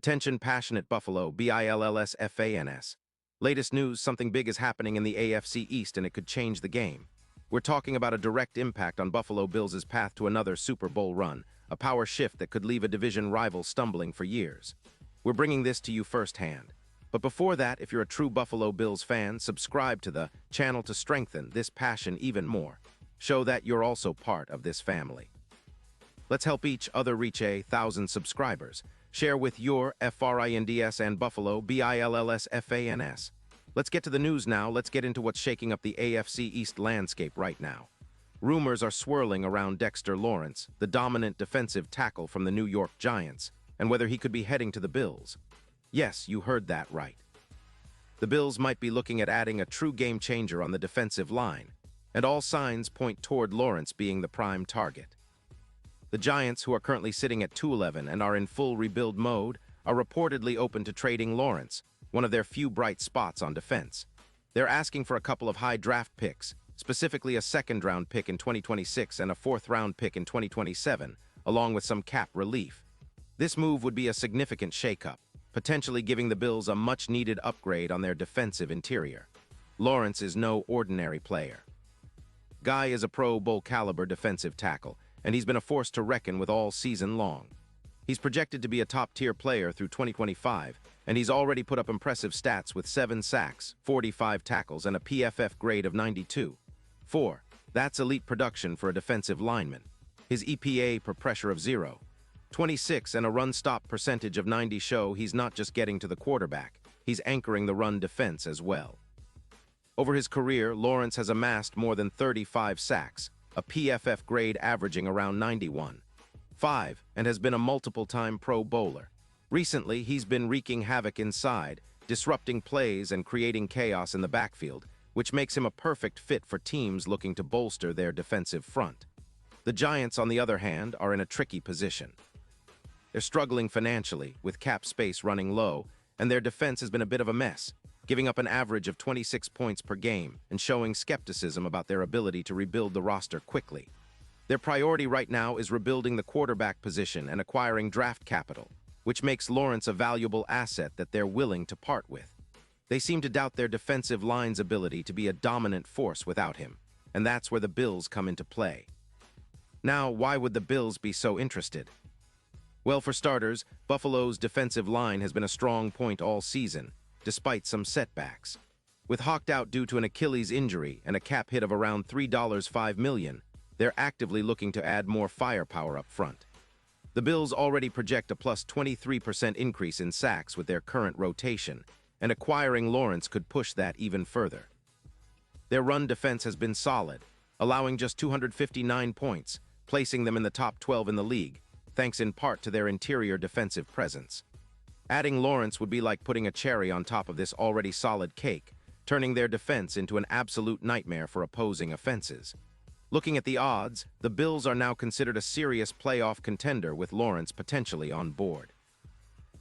Attention passionate Buffalo, BILLSFANS. Latest news, something big is happening in the AFC East and it could change the game. We're talking about a direct impact on Buffalo Bills' path to another Super Bowl run, a power shift that could leave a division rival stumbling for years. We're bringing this to you firsthand. But before that, if you're a true Buffalo Bills fan, subscribe to the channel to strengthen this passion even more. Show that you're also part of this family. Let's help each other reach 1,000 subscribers. Share with your FRINDS and Buffalo, BILLSFANS. Let's get to the news now. Let's get into what's shaking up the AFC East landscape right now. Rumors are swirling around Dexter Lawrence, the dominant defensive tackle from the New York Giants, and whether he could be heading to the Bills. Yes, you heard that right. The Bills might be looking at adding a true game changer on the defensive line, and all signs point toward Lawrence being the prime target. The Giants, who are currently sitting at 2-11 and are in full rebuild mode, are reportedly open to trading Lawrence, one of their few bright spots on defense. They're asking for a couple of high draft picks, specifically a second-round pick in 2026 and a fourth-round pick in 2027, along with some cap relief. This move would be a significant shakeup, potentially giving the Bills a much-needed upgrade on their defensive interior. Lawrence is no ordinary player. Guy is a Pro Bowl-caliber defensive tackle, and he's been a force to reckon with all season long. He's projected to be a top-tier player through 2025, and he's already put up impressive stats with 7 sacks, 45 tackles, and a PFF grade of 92.4. That's elite production for a defensive lineman. His EPA per pressure of 0.26 and a run-stop percentage of 90 show he's not just getting to the quarterback, he's anchoring the run defense as well. Over his career, Lawrence has amassed more than 35 sacks, a PFF grade averaging around 91.5, and has been a multiple-time Pro Bowler. Recently, he's been wreaking havoc inside, disrupting plays and creating chaos in the backfield, which makes him a perfect fit for teams looking to bolster their defensive front. The Giants, on the other hand, are in a tricky position. They're struggling financially, with cap space running low, and their defense has been a bit of a mess, giving up an average of 26 points per game and showing skepticism about their ability to rebuild the roster quickly. Their priority right now is rebuilding the quarterback position and acquiring draft capital, which makes Lawrence a valuable asset that they're willing to part with. They seem to doubt their defensive line's ability to be a dominant force without him, and that's where the Bills come into play. Now, why would the Bills be so interested? Well, for starters, Buffalo's defensive line has been a strong point all season, despite some setbacks. With Hawked out due to an Achilles injury and a cap hit of around $3.5 million, they're actively looking to add more firepower up front. The Bills already project a plus 23% increase in sacks with their current rotation, and acquiring Lawrence could push that even further. Their run defense has been solid, allowing just 259 points, placing them in the top 12 in the league, thanks in part to their interior defensive presence. Adding Lawrence would be like putting a cherry on top of this already solid cake, turning their defense into an absolute nightmare for opposing offenses. Looking at the odds, the Bills are now considered a serious playoff contender with Lawrence potentially on board.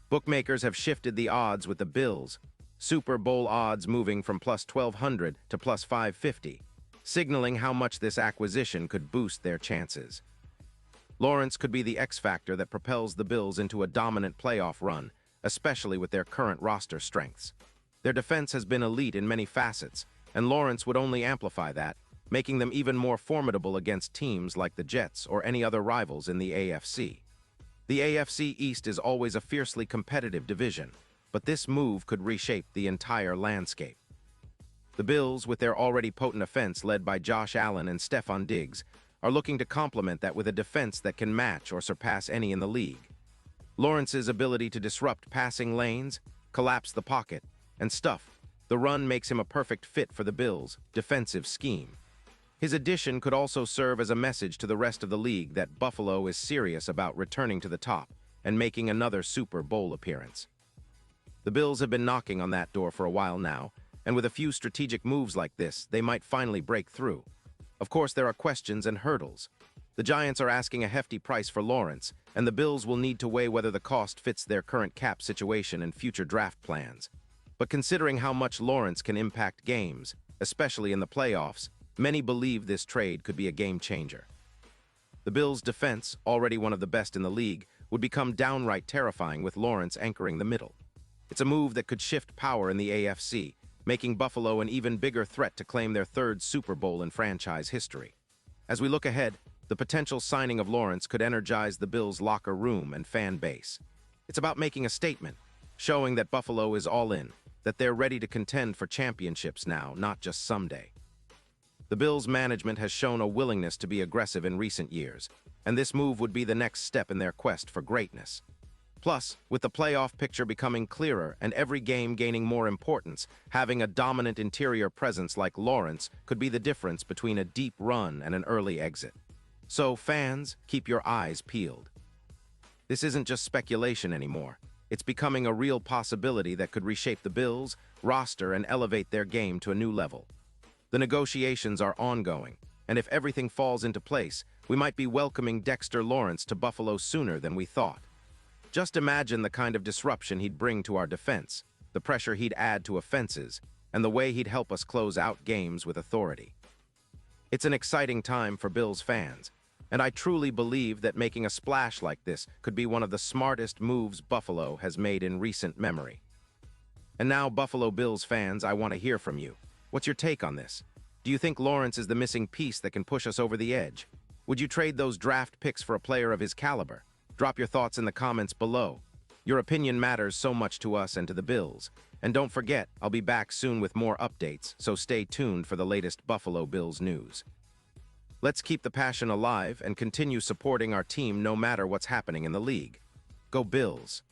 Bookmakers have shifted the odds with the Bills, Super Bowl odds moving from plus 1,200 to plus 550, signaling how much this acquisition could boost their chances. Lawrence could be the X factor that propels the Bills into a dominant playoff run, especially with their current roster strengths. Their defense has been elite in many facets, and Lawrence would only amplify that, making them even more formidable against teams like the Jets or any other rivals in the AFC. The AFC East is always a fiercely competitive division, but this move could reshape the entire landscape. The Bills, with their already potent offense led by Josh Allen and Stephon Diggs, are looking to complement that with a defense that can match or surpass any in the league. Lawrence's ability to disrupt passing lanes, collapse the pocket, and stuff the run makes him a perfect fit for the Bills' defensive scheme. His addition could also serve as a message to the rest of the league that Buffalo is serious about returning to the top and making another Super Bowl appearance. The Bills have been knocking on that door for a while now, and with a few strategic moves like this, they might finally break through. Of course, there are questions and hurdles. The Giants are asking a hefty price for Lawrence, and the Bills will need to weigh whether the cost fits their current cap situation and future draft plans. But considering how much Lawrence can impact games, especially in the playoffs, many believe this trade could be a game changer. The Bills' defense, already one of the best in the league, would become downright terrifying with Lawrence anchoring the middle. It's a move that could shift power in the AFC, making Buffalo an even bigger threat to claim their third Super Bowl in franchise history. As we look ahead, the potential signing of Lawrence could energize the Bills' locker room and fan base. It's about making a statement, showing that Buffalo is all in, that they're ready to contend for championships now, not just someday. The Bills' management has shown a willingness to be aggressive in recent years, and this move would be the next step in their quest for greatness. Plus, with the playoff picture becoming clearer and every game gaining more importance, having a dominant interior presence like Lawrence could be the difference between a deep run and an early exit. So, fans, keep your eyes peeled. This isn't just speculation anymore. It's becoming a real possibility that could reshape the Bills' roster and elevate their game to a new level. The negotiations are ongoing, and if everything falls into place, we might be welcoming Dexter Lawrence to Buffalo sooner than we thought. Just imagine the kind of disruption he'd bring to our defense, the pressure he'd add to offenses, and the way he'd help us close out games with authority. It's an exciting time for Bills fans, and I truly believe that making a splash like this could be one of the smartest moves Buffalo has made in recent memory. And now, Buffalo Bills fans, I want to hear from you. What's your take on this? Do you think Lawrence is the missing piece that can push us over the edge? Would you trade those draft picks for a player of his caliber? Drop your thoughts in the comments below. Your opinion matters so much to us and to the Bills. And don't forget, I'll be back soon with more updates, so stay tuned for the latest Buffalo Bills news. Let's keep the passion alive and continue supporting our team no matter what's happening in the league. Go Bills!